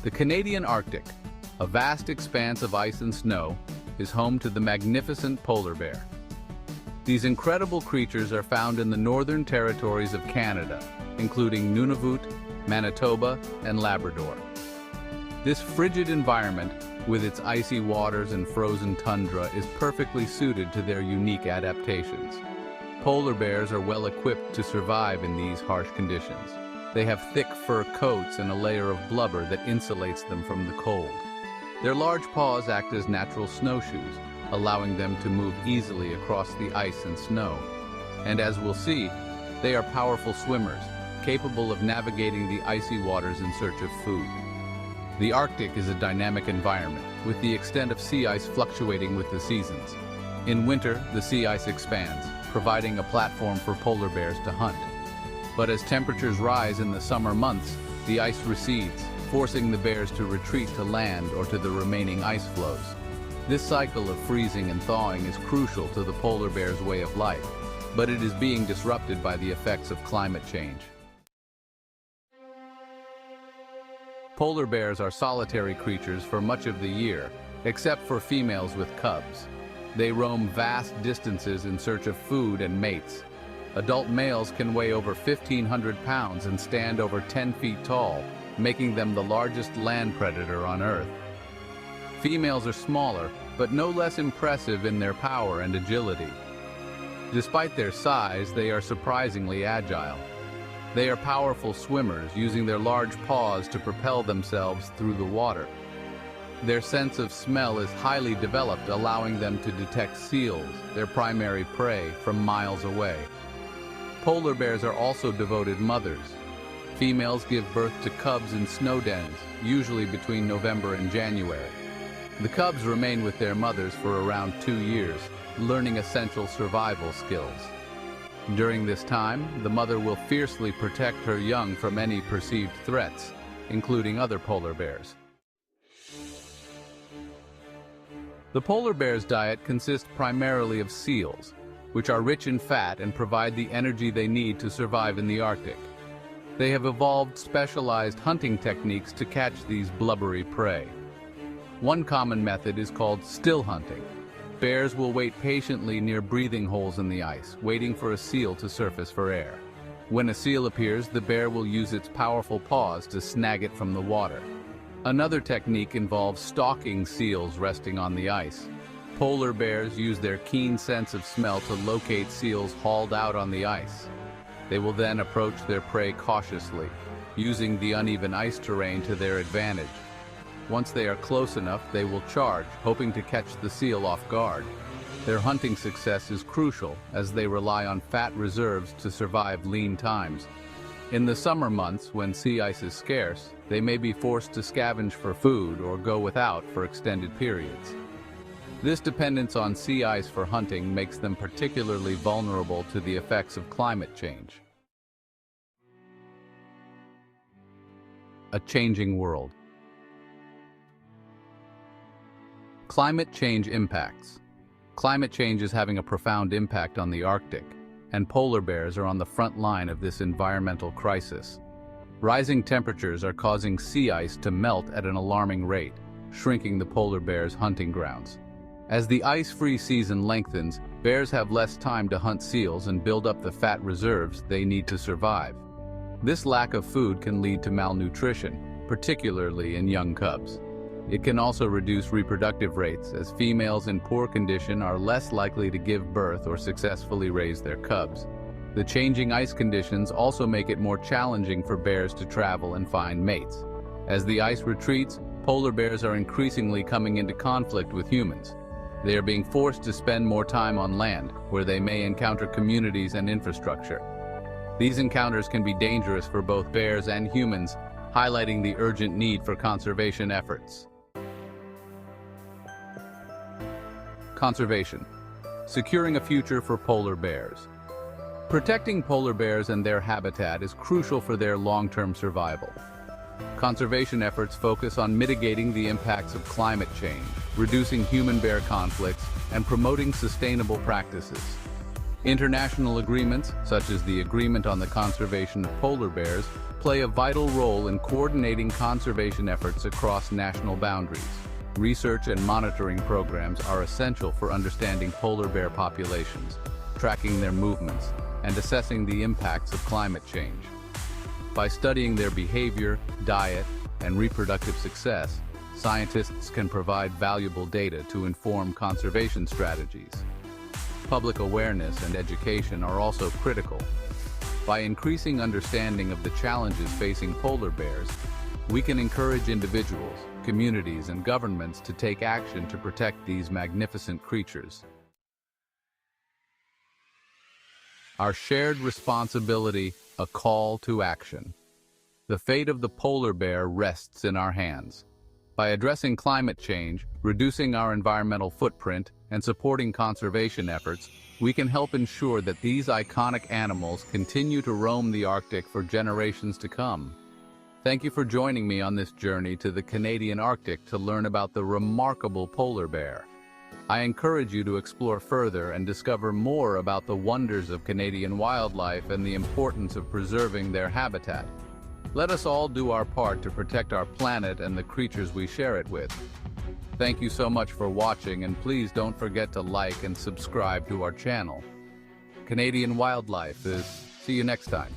The Canadian Arctic, a vast expanse of ice and snow, is home to the magnificent polar bear. These incredible creatures are found in the northern territories of Canada, including Nunavut, Manitoba, and Labrador. This frigid environment, with its icy waters and frozen tundra, is perfectly suited to their unique adaptations. Polar bears are well equipped to survive in these harsh conditions. They have thick fur coats and a layer of blubber that insulates them from the cold. Their large paws act as natural snowshoes, allowing them to move easily across the ice and snow. And as we'll see, they are powerful swimmers, capable of navigating the icy waters in search of food. The Arctic is a dynamic environment, with the extent of sea ice fluctuating with the seasons. In winter, the sea ice expands, providing a platform for polar bears to hunt. But as temperatures rise in the summer months, the ice recedes, forcing the bears to retreat to land or to the remaining ice floes. This cycle of freezing and thawing is crucial to the polar bear's way of life, but it is being disrupted by the effects of climate change. Polar bears are solitary creatures for much of the year, except for females with cubs. They roam vast distances in search of food and mates. Adult males can weigh over 1,500 pounds and stand over 10 feet tall, making them the largest land predator on Earth. Females are smaller, but no less impressive in their power and agility. Despite their size, they are surprisingly agile. They are powerful swimmers, using their large paws to propel themselves through the water. Their sense of smell is highly developed, allowing them to detect seals, their primary prey, from miles away. Polar bears are also devoted mothers. Females give birth to cubs in snow dens, usually between November and January. The cubs remain with their mothers for around 2 years, learning essential survival skills. During this time, the mother will fiercely protect her young from any perceived threats, including other polar bears. The polar bear's diet consists primarily of seals, which are rich in fat and provide the energy they need to survive in the Arctic. They have evolved specialized hunting techniques to catch these blubbery prey. One common method is called still hunting. Bears will wait patiently near breathing holes in the ice, waiting for a seal to surface for air. When a seal appears, the bear will use its powerful paws to snag it from the water. Another technique involves stalking seals resting on the ice. Polar bears use their keen sense of smell to locate seals hauled out on the ice. They will then approach their prey cautiously, using the uneven ice terrain to their advantage. Once they are close enough, they will charge, hoping to catch the seal off guard. Their hunting success is crucial, as they rely on fat reserves to survive lean times. In the summer months, when sea ice is scarce, they may be forced to scavenge for food or go without for extended periods. This dependence on sea ice for hunting makes them particularly vulnerable to the effects of climate change. A changing world. Climate change impacts. Climate change is having a profound impact on the Arctic, and polar bears are on the front line of this environmental crisis. Rising temperatures are causing sea ice to melt at an alarming rate, shrinking the polar bears' hunting grounds. As the ice-free season lengthens, bears have less time to hunt seals and build up the fat reserves they need to survive. This lack of food can lead to malnutrition, particularly in young cubs. It can also reduce reproductive rates, as females in poor condition are less likely to give birth or successfully raise their cubs. The changing ice conditions also make it more challenging for bears to travel and find mates. As the ice retreats, polar bears are increasingly coming into conflict with humans. They are being forced to spend more time on land, where they may encounter communities and infrastructure. These encounters can be dangerous for both bears and humans, highlighting the urgent need for conservation efforts. Conservation. Securing a future for polar bears. Protecting polar bears and their habitat is crucial for their long-term survival. Conservation efforts focus on mitigating the impacts of climate change, reducing human-bear conflicts, and promoting sustainable practices. International agreements, such as the Agreement on the Conservation of Polar Bears, play a vital role in coordinating conservation efforts across national boundaries. Research and monitoring programs are essential for understanding polar bear populations, tracking their movements, and assessing the impacts of climate change. By studying their behavior, diet, and reproductive success, scientists can provide valuable data to inform conservation strategies. Public awareness and education are also critical. By increasing understanding of the challenges facing polar bears, we can encourage individuals, communities, and governments to take action to protect these magnificent creatures. Our shared responsibility, a call to action. The fate of the polar bear rests in our hands. By addressing climate change, reducing our environmental footprint, and supporting conservation efforts, we can help ensure that these iconic animals continue to roam the Arctic for generations to come. Thank you for joining me on this journey to the Canadian Arctic to learn about the remarkable polar bear. I encourage you to explore further and discover more about the wonders of Canadian wildlife and the importance of preserving their habitat. Let us all do our part to protect our planet and the creatures we share it with. Thank you so much for watching, and please don't forget to like and subscribe to our channel. Canadian Wildlife is. See you next time.